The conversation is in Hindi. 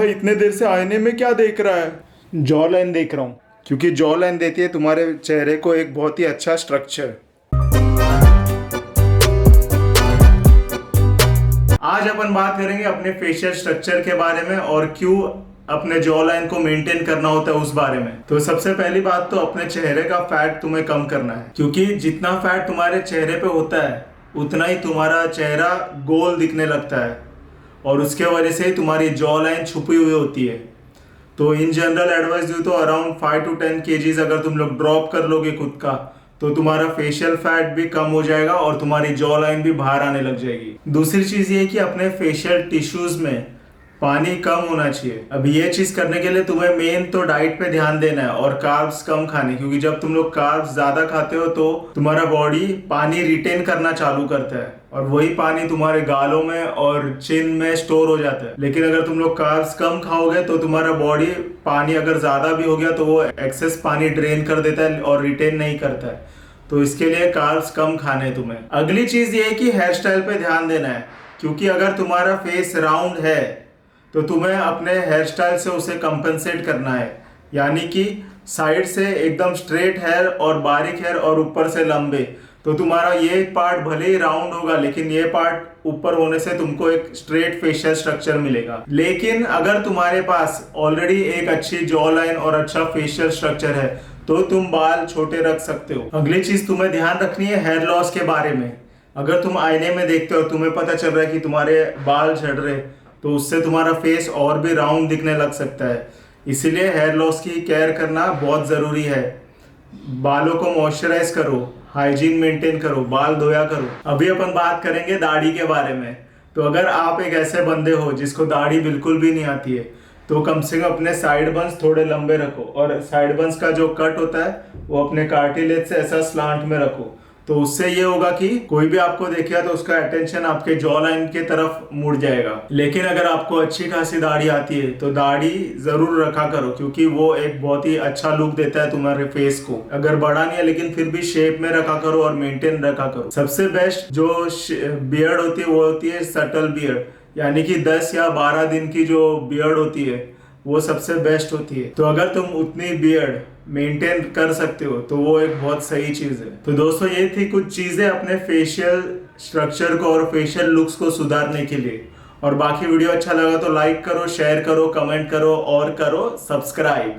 वह इतने देर से आईने में क्या देख रहा है? जॉ लाइन देख रहा हूँ। क्योंकि जॉ लाइन देती है तुम्हारे चेहरे को एक बहुत ही अच्छा स्ट्रक्चर। आज अपन बात करेंगे अपने फेशियल स्ट्रक्चर के बारे में और क्यों अपने जॉ लाइन को मेंटेन करना होता है उस बारे में। तो सबसे पहली बात तो अपने चेहरे का फैट तुम्हें कम करना है, क्योंकि जितना फैट तुम्हारे चेहरे पे होता है उतना ही तुम्हारा चेहरा गोल दिखने लगता है और उसके वजह से ही तुम्हारी जॉ लाइन छुपी हुई होती है। तो इन जनरल एडवाइस दूँ तो अराउंड 5 to 10 kgs अगर तुम लोग ड्रॉप कर लोगे खुद का, तो तुम्हारा फेशियल फैट भी कम हो जाएगा और तुम्हारी जॉ लाइन भी बाहर आने लग जाएगी। दूसरी चीज ये कि अपने फेशियल टिश्यूज में पानी कम होना चाहिए। अब ये चीज करने के लिए तुम्हें मेन तो डाइट पे ध्यान देना है और कार्ब्स कम खाने, क्योंकि जब तुम लोग कार्ब्स ज्यादा खाते हो तो तुम्हारा बॉडी पानी रिटेन करना चालू करता है और वही पानी तुम्हारे गालों में और चिन में स्टोर हो जाता है। लेकिन अगर तुम लोग कार्ब्स कम खाओगे तो तुम्हारा बॉडी पानी अगर ज्यादा भी हो गया तो वो एक्सेस पानी ड्रेन कर देता है और रिटेन नहीं करता है। तो इसके लिए कार्ब्स कम खाने तुम्हें। अगली चीज ये है कि हेयर स्टाइल पे ध्यान देना है, क्योंकि अगर तुम्हारा फेस राउंड है तो तुम्हें अपने हेयर स्टाइल से उसे कंपनसेट करना है, यानी कि साइड से एकदम स्ट्रेट हेयर और बारीक हेयर और ऊपर से लंबे। तो तुम्हारा ये पार्ट भले ही राउंड होगा लेकिन ये पार्ट ऊपर होने से तुमको एक स्ट्रेट फेशियल स्ट्रक्चर मिलेगा। लेकिन अगर तुम्हारे पास ऑलरेडी एक अच्छी जॉ लाइन और अच्छा फेशियल स्ट्रक्चर है तो तुम बाल छोटे रख सकते हो। अगली चीज तुम्हें ध्यान रखनी है हेयर लॉस के बारे में। अगर तुम आईने में देखते हो तुम्हें पता चल रहा है कि तुम्हारे बाल झड़ रहे, तो उससे तुम्हारा फेस और भी राउंड दिखने लग सकता है। इसीलिए हेयर लॉस की केयर करना बहुत ज़रूरी है। बालों को मॉइस्चराइज करो, हाइजीन मेंटेन करो, बाल धोया करो। अभी अपन बात करेंगे दाढ़ी के बारे में। तो अगर आप एक ऐसे बंदे हो जिसको दाढ़ी बिल्कुल भी नहीं आती है तो कम से कम अपने साइड बंस थोड़े लंबे रखो और साइड बंस का जो कट होता है वो अपने कार्टिलेज से ऐसा स्लांट में रखो। तो उससे ये होगा कि कोई भी आपको देखेगा तो उसका अटेंशन आपके जॉ लाइन के तरफ मुड़ जाएगा। लेकिन अगर आपको अच्छी खासी दाढ़ी आती है तो दाढ़ी जरूर रखा करो, क्योंकि वो एक बहुत ही अच्छा लुक देता है तुम्हारे फेस को। अगर बड़ा नहीं है लेकिन फिर भी शेप में रखा करो और मेंटेन रखा करो। सबसे बेस्ट जो बियर्ड होती है वो होती है सटल बियर्ड, यानी कि 10 या 12 दिन की जो बियर्ड होती है वो सबसे बेस्ट होती है। तो अगर तुम उतनी बियर्ड मेंटेन कर सकते हो तो वो एक बहुत सही चीज है। तो दोस्तों ये थी कुछ चीजें अपने फेशियल स्ट्रक्चर को और फेशियल लुक्स को सुधारने के लिए। और बाकी वीडियो अच्छा लगा तो लाइक करो, शेयर करो, कमेंट करो और करो सब्सक्राइब।